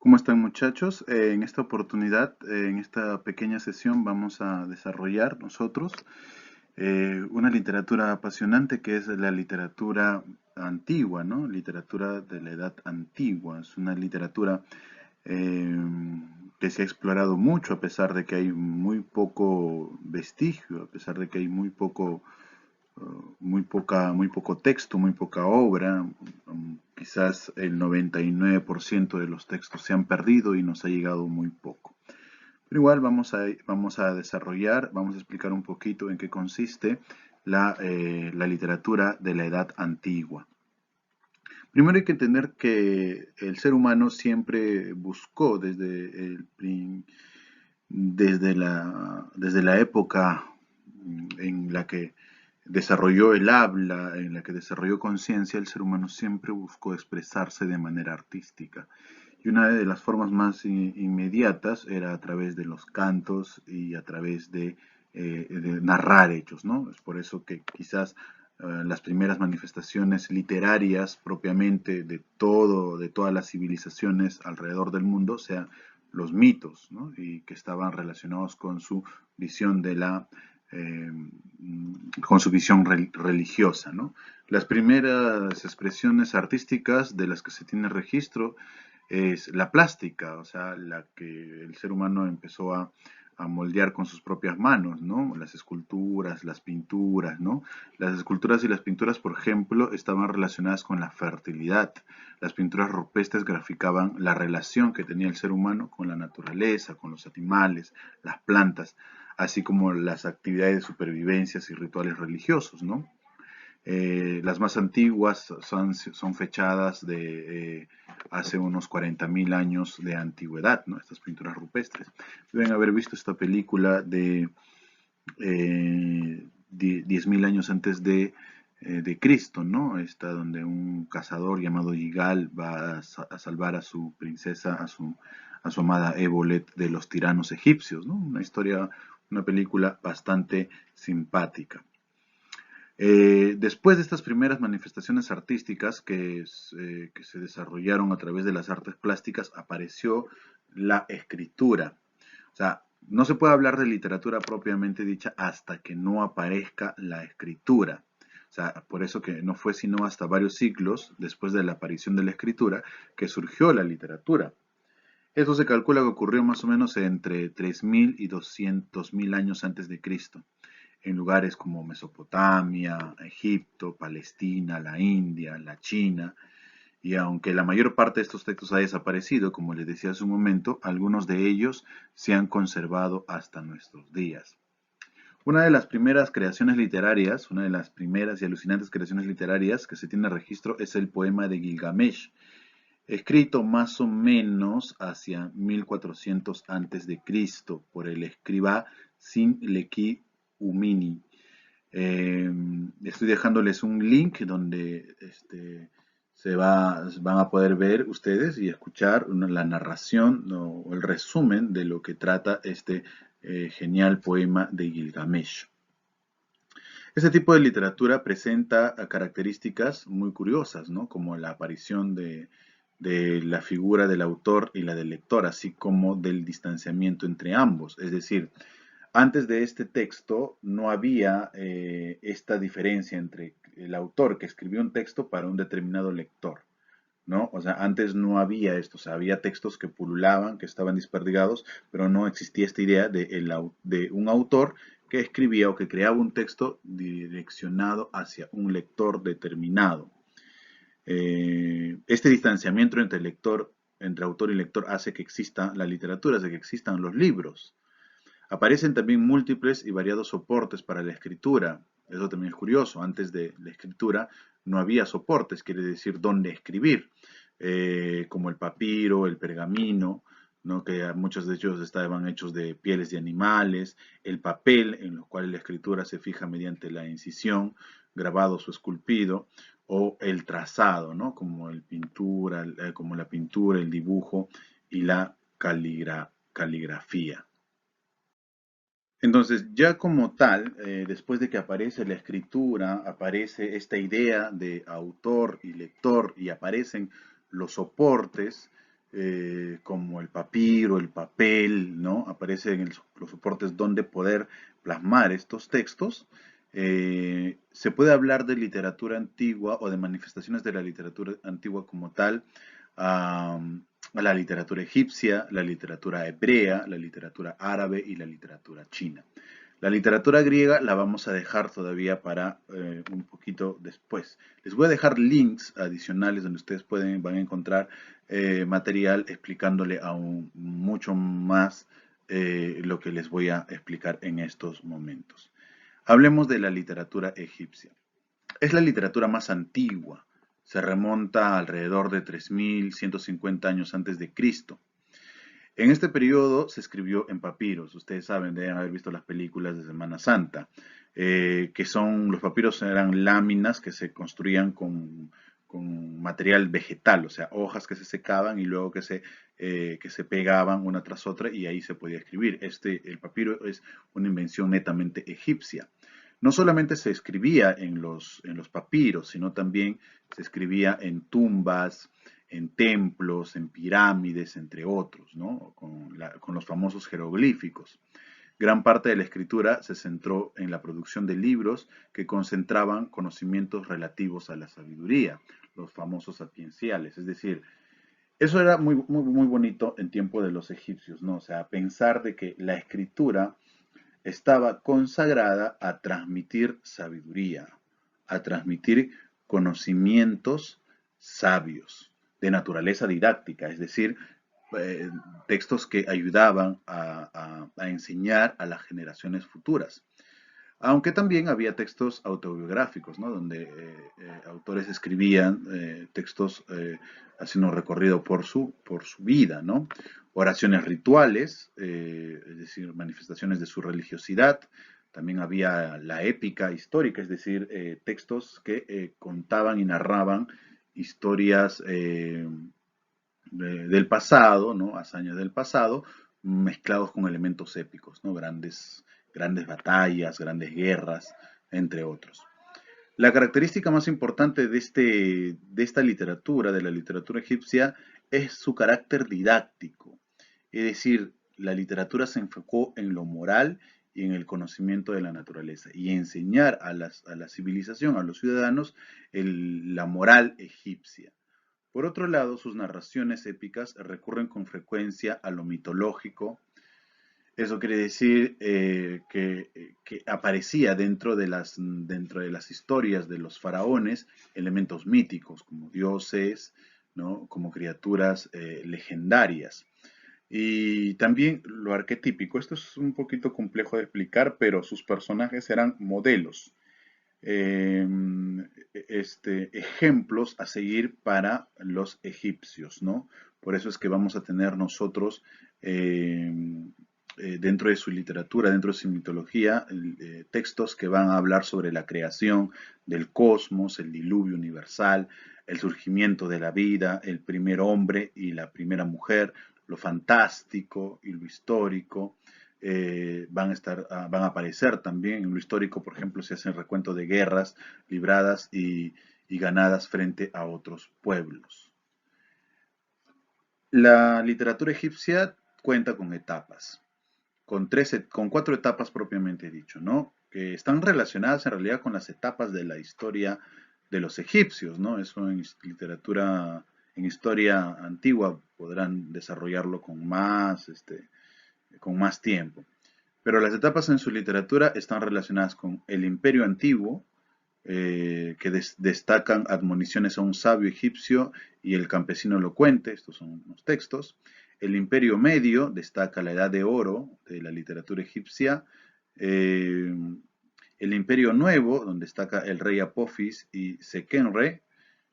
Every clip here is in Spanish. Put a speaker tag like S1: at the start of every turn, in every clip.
S1: ¿Cómo están, muchachos? En esta oportunidad, en esta pequeña sesión, vamos a desarrollar nosotros una literatura apasionante que es la literatura antigua, ¿no? Literatura de la edad antigua. Es una literatura eh, que se ha explorado mucho a pesar de que hay muy poco vestigio, a pesar de que hay muy poco texto, muy poca obra. Quizás el 99% de los textos se han perdido y nos ha llegado muy poco. Pero igual vamos a desarrollar, vamos a explicar un poquito en qué consiste la literatura de la Edad Antigua. Primero hay que entender que el ser humano siempre buscó desde la época en la que desarrolló el habla, en la que desarrolló conciencia, el ser humano siempre buscó expresarse de manera artística. Y una de las formas más inmediatas era a través de los cantos y a través de narrar hechos, ¿no? Es por eso que quizás las primeras manifestaciones literarias propiamente de todas las civilizaciones alrededor del mundo sean los mitos, ¿no? Y que estaban relacionados con su visión eh, con su visión religiosa, ¿no? Las primeras expresiones artísticas de las que se tiene registro es la plástica, o sea, la que el ser humano empezó a moldear con sus propias manos, ¿no? Las esculturas, las pinturas, ¿no? Las esculturas y las pinturas, por ejemplo, estaban relacionadas con la fertilidad. Las pinturas rupestres graficaban la relación que tenía el ser humano con la naturaleza, con los animales, las plantas, así como las actividades de supervivencia y rituales religiosos, ¿no? Las más antiguas son fechadas de hace unos 40.000 años de antigüedad, ¿no? Estas pinturas rupestres. Deben haber visto esta película de 10.000 años antes de Cristo, ¿no? Esta donde un cazador llamado Yigal va a salvar a su princesa, a su amada Ebolet de los tiranos egipcios, ¿no? Una historia, una película bastante simpática. Después de estas primeras manifestaciones artísticas que se desarrollaron a través de las artes plásticas, apareció la escritura. O sea, no se puede hablar de literatura propiamente dicha hasta que no aparezca la escritura. O sea, por eso que no fue sino hasta varios siglos después de la aparición de la escritura que surgió la literatura. Eso se calcula que ocurrió más o menos entre 3.000 y 200.000 años antes de Cristo en lugares como Mesopotamia, Egipto, Palestina, la India, la China, y aunque la mayor parte de estos textos ha desaparecido, como les decía hace un momento, algunos de ellos se han conservado hasta nuestros días. Una de las primeras creaciones literarias, una de las primeras y alucinantes creaciones literarias que se tiene registro es el poema de Gilgamesh, escrito más o menos hacia 1400 antes de Cristo por el escriba Sin-Leqi Umini. Estoy dejándoles un link donde van a poder ver ustedes y escuchar la narración o el resumen de lo que trata este genial poema de Gilgamesh. Este tipo de literatura presenta características muy curiosas, ¿no? Como la aparición de la figura del autor y la del lector, así como del distanciamiento entre ambos. Es decir, antes de este texto no había esta diferencia entre el autor que escribió un texto para un determinado lector, ¿no? O sea, antes no había esto, o sea, había textos que pululaban, que estaban desperdigados, pero no existía esta idea de un autor que escribía o que creaba un texto direccionado hacia un lector determinado. Este distanciamiento entre lector, entre autor y lector hace que exista la literatura, hace que existan los libros. Aparecen también múltiples y variados soportes para la escritura. Eso también es curioso. Antes de la escritura no había soportes, quiere decir dónde escribir, como el papiro, el pergamino, ¿no? Que muchos de ellos estaban hechos de pieles de animales, el papel, en el cual la escritura se fija mediante la incisión, grabado o esculpido, o el trazado, ¿no? Como la pintura, el dibujo y la caligrafía. Entonces, ya como tal, después de que aparece la escritura, aparece esta idea de autor y lector y aparecen los soportes, como el papiro, el papel, ¿no? Aparecen los soportes donde poder plasmar estos textos. Se puede hablar de literatura antigua o de manifestaciones de la literatura antigua como tal, a la literatura egipcia, la literatura hebrea, la literatura árabe y la literatura china. La literatura griega la vamos a dejar todavía para un poquito después. Les voy a dejar links adicionales donde ustedes van a encontrar material explicándole aún mucho más lo que les voy a explicar en estos momentos. Hablemos de la literatura egipcia. Es la literatura más antigua. Se remonta alrededor de 3150 años antes de Cristo. En este periodo se escribió en papiros. Ustedes saben, deben haber visto las películas de Semana Santa, los papiros eran láminas que se construían con material vegetal, o sea, hojas que se secaban y luego que se pegaban una tras otra y ahí se podía escribir. El papiro es una invención netamente egipcia. No solamente se escribía en los papiros, sino también se escribía en tumbas, en templos, en pirámides, entre otros, ¿no? Con los famosos jeroglíficos. Gran parte de la escritura se centró en la producción de libros que concentraban conocimientos relativos a la sabiduría, los famosos sapienciales. Es decir, eso era muy bonito en tiempo de los egipcios, ¿no? O sea, pensar de que la escritura estaba consagrada a transmitir sabiduría, a transmitir conocimientos sabios de naturaleza didáctica, es decir, eh, textos que ayudaban a enseñar a las generaciones futuras. Aunque también había textos autobiográficos, ¿no? Donde autores escribían textos haciendo un recorrido por su vida, ¿no? Oraciones rituales, es decir, manifestaciones de su religiosidad. También había la épica histórica, es decir, textos que contaban y narraban historias del pasado, ¿no? Hazañas del pasado, mezclados con elementos épicos, ¿no? Grandes batallas, grandes guerras, entre otros. La característica más importante de esta literatura, de la literatura egipcia, es su carácter didáctico. Es decir, la literatura se enfocó en lo moral y en el conocimiento de la naturaleza y enseñar a la civilización, a los ciudadanos, la moral egipcia. Por otro lado, sus narraciones épicas recurren con frecuencia a lo mitológico. Eso quiere decir que aparecía dentro de las historias de los faraones elementos míticos como dioses, ¿no? Como criaturas legendarias. Y también lo arquetípico. Esto es un poquito complejo de explicar, pero sus personajes eran modelos, eh, ejemplos a seguir para los egipcios, ¿no? Por eso es que vamos a tener nosotros dentro de su literatura, dentro de su mitología, textos que van a hablar sobre la creación del cosmos, el diluvio universal, el surgimiento de la vida, el primer hombre y la primera mujer, lo fantástico y lo histórico. Van a aparecer también en lo histórico, por ejemplo, se hace el recuento de guerras libradas y ganadas frente a otros pueblos. La literatura egipcia cuenta con etapas, con cuatro etapas propiamente dicho, ¿no? Que están relacionadas en realidad con las etapas de la historia de los egipcios, ¿no? Eso en literatura, en historia antigua podrán desarrollarlo con más tiempo. Pero las etapas en su literatura están relacionadas con el Imperio Antiguo, que destacan admoniciones a un sabio egipcio y el campesino elocuente, estos son los textos. El Imperio Medio destaca la Edad de Oro de la literatura egipcia. Eh, el Imperio Nuevo, donde destaca el rey Apophis y Sekenre,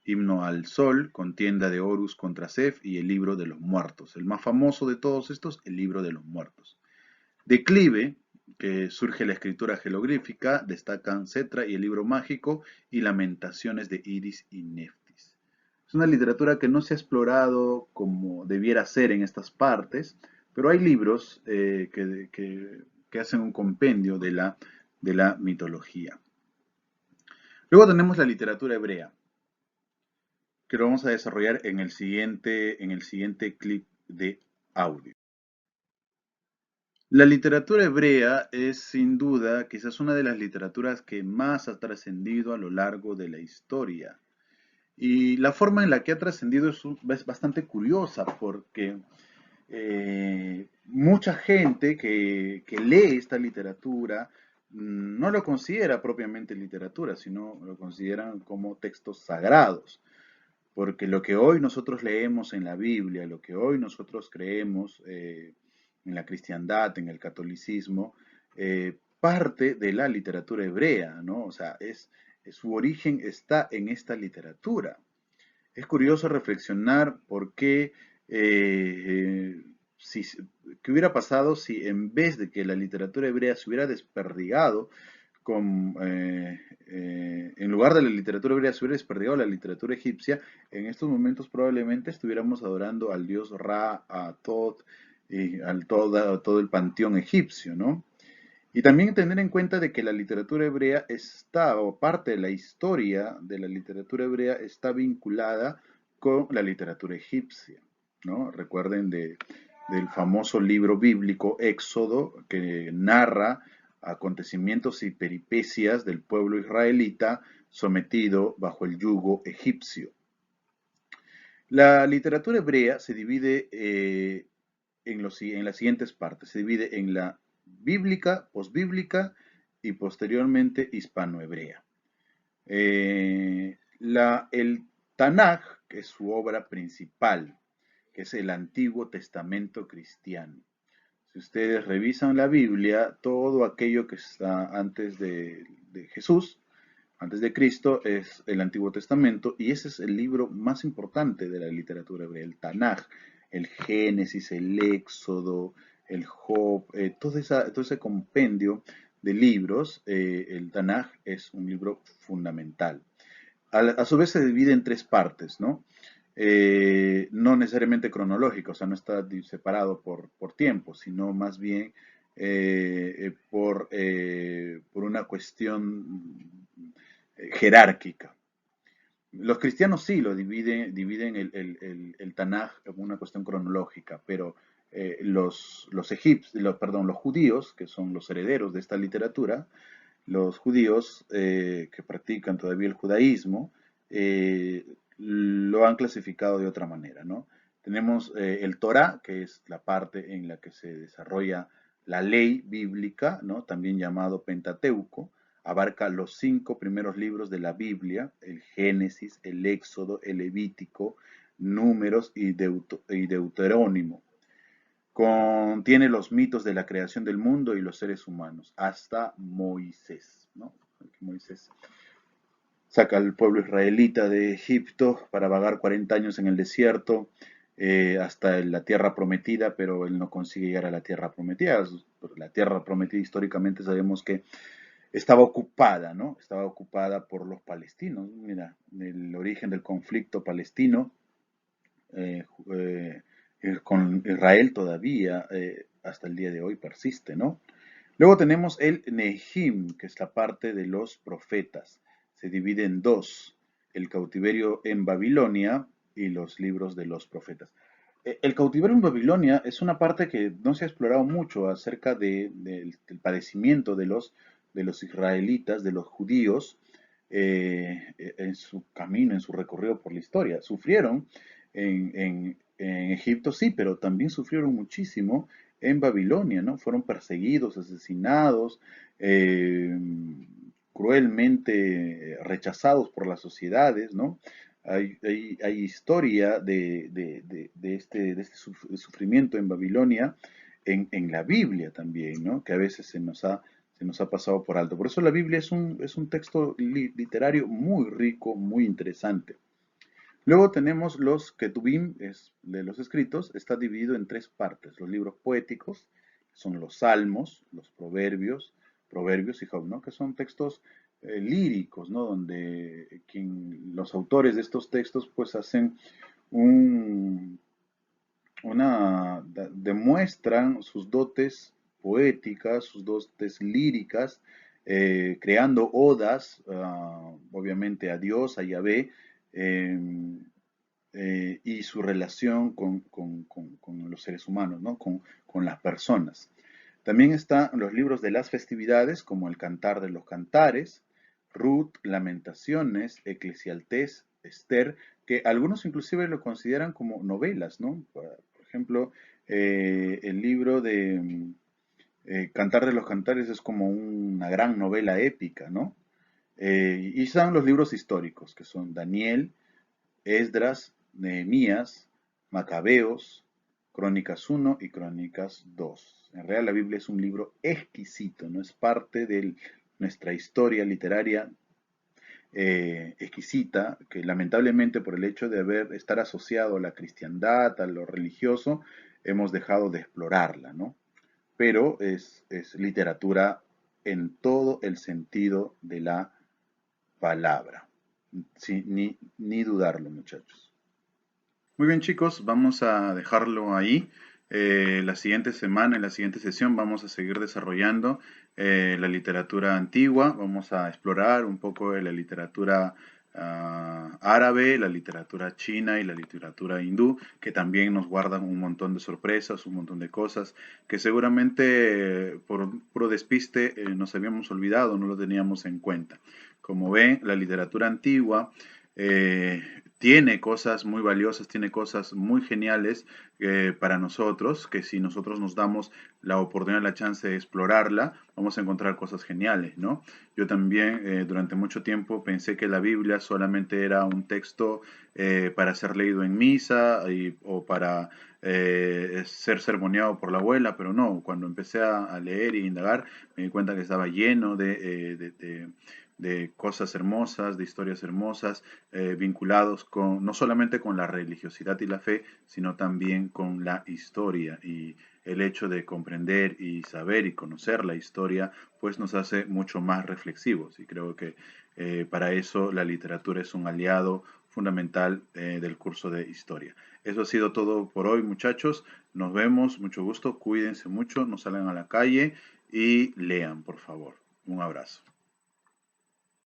S1: Himno al Sol, Contienda de Horus contra Sef y el Libro de los Muertos. El más famoso de todos estos, el Libro de los Muertos. Declive, que surge la escritura jeroglífica, destacan Cetra y el libro mágico y Lamentaciones de Iris y Neftis. Es una literatura que no se ha explorado como debiera ser en estas partes, pero hay libros que hacen un compendio de la mitología. Luego tenemos la literatura hebrea, que lo vamos a desarrollar en el siguiente clip de audio. La literatura hebrea es sin duda quizás una de las literaturas que más ha trascendido a lo largo de la historia. Y la forma en la que ha trascendido es bastante curiosa porque mucha gente que lee esta literatura no lo considera propiamente literatura, sino lo consideran como textos sagrados. Porque lo que hoy nosotros leemos en la Biblia, lo que hoy nosotros creemos en la cristiandad, en el catolicismo, parte de la literatura hebrea, ¿no? O sea, su origen está en esta literatura. Es curioso reflexionar por qué, si, qué hubiera pasado si en vez de que la literatura hebrea se hubiera desperdigado con, en lugar de la literatura hebrea se hubiera desperdigado la literatura egipcia, en estos momentos probablemente estuviéramos adorando al dios Ra, a Tot y a todo el panteón egipcio, ¿no? Y también tener en cuenta de que la literatura hebrea está, o parte de la historia de la literatura hebrea está vinculada con la literatura egipcia, ¿no? Recuerden del famoso libro bíblico Éxodo, que narra acontecimientos y peripecias del pueblo israelita sometido bajo el yugo egipcio. La literatura hebrea se divide en las siguientes partes. Se divide en la bíblica, posbíblica y posteriormente hispano-hebrea. El Tanaj, que es su obra principal, que es el Antiguo Testamento cristiano. Si ustedes revisan la Biblia, todo aquello que está antes de Jesús, antes de Cristo, es el Antiguo Testamento y ese es el libro más importante de la literatura hebrea, el Tanaj, el Génesis, el Éxodo, el Job, todo ese compendio de libros, el Tanaj es un libro fundamental. A su vez se divide en tres partes, ¿no? No necesariamente cronológico, o sea, no está separado por tiempo, sino más bien por una cuestión jerárquica. Los cristianos sí lo dividen el Tanaj en una cuestión cronológica, pero los judíos, que son los herederos de esta literatura, los judíos que practican todavía el judaísmo, lo han clasificado de otra manera, ¿no? Tenemos el Torah, que es la parte en la que se desarrolla la ley bíblica, ¿no? También llamado Pentateuco, abarca los 5 primeros libros de la Biblia, el Génesis, el Éxodo, el Levítico, Números y Deuterónimo. Contiene los mitos de la creación del mundo y los seres humanos, hasta Moisés, ¿no? Moisés saca al pueblo israelita de Egipto para vagar 40 años en el desierto hasta la tierra prometida, pero él no consigue llegar a la tierra prometida. La tierra prometida históricamente sabemos que estaba ocupada, ¿no? Estaba ocupada por los palestinos. Mira, el origen del conflicto palestino eh, eh, con Israel todavía hasta el día de hoy persiste, ¿no? Luego tenemos el Nehim, que es la parte de los profetas. Se divide en dos, el cautiverio en Babilonia y los libros de los profetas. El cautiverio en Babilonia es una parte que no se ha explorado mucho acerca del padecimiento de los israelitas, de los judíos, en su camino, en su recorrido por la historia. Sufrieron en Egipto, sí, pero también sufrieron muchísimo en Babilonia, ¿no? Fueron perseguidos, asesinados, cruelmente rechazados por las sociedades, ¿no? Hay historia de sufrimiento en Babilonia en la Biblia también, ¿no? Que a veces se nos ha pasado por alto. Por eso la Biblia es un texto literario muy rico, muy interesante. Luego tenemos los Ketubim, es de los escritos, está dividido en tres partes. Los libros poéticos, que son los salmos, los proverbios y Job, ¿no? Que son textos líricos, ¿no? Donde los autores de estos textos pues hacen un, demuestran sus dotes poéticas, sus dotes líricas, creando odas, obviamente a Dios, a Yahvé, y su relación con los seres humanos, ¿no? Con las personas. También están los libros de las festividades, como el Cantar de los Cantares, Ruth, Lamentaciones, Eclesiastés, Esther, que algunos inclusive lo consideran como novelas, ¿no? Por ejemplo, el libro de Cantar de los Cantares es como una gran novela épica, ¿no? Y están los libros históricos, que son Daniel, Esdras, Nehemías, Macabeos, Crónicas 1 y Crónicas 2. En realidad la Biblia es un libro exquisito, no es parte de nuestra historia literaria exquisita, que lamentablemente por el hecho de estar asociado a la cristiandad, a lo religioso, hemos dejado de explorarla, ¿no? Pero es literatura en todo el sentido de la palabra. Sí, ni dudarlo, muchachos. Muy bien, chicos, vamos a dejarlo ahí. La siguiente semana, en la siguiente sesión, vamos a seguir desarrollando la literatura antigua. Vamos a explorar un poco de la literatura árabe, la literatura china y la literatura hindú, que también nos guardan un montón de sorpresas, un montón de cosas que seguramente por puro despiste nos habíamos olvidado, no lo teníamos en cuenta. Como ven, la literatura antigua eh, tiene cosas muy valiosas, tiene cosas muy geniales para nosotros, que si nosotros nos damos la oportunidad, la chance de explorarla, vamos a encontrar cosas geniales, ¿no? Yo también durante mucho tiempo pensé que la Biblia solamente era un texto para ser leído en misa o para ser sermoneado por la abuela, pero no, cuando empecé a leer y indagar, me di cuenta que estaba lleno de cosas hermosas, de historias hermosas, vinculados con, no solamente con la religiosidad y la fe, sino también con la historia. Y el hecho de comprender y saber y conocer la historia, pues nos hace mucho más reflexivos. Y creo que para eso la literatura es un aliado fundamental del curso de historia. Eso ha sido todo por hoy, muchachos. Nos vemos, mucho gusto, cuídense mucho, no salgan a la calle y lean, por favor. Un abrazo.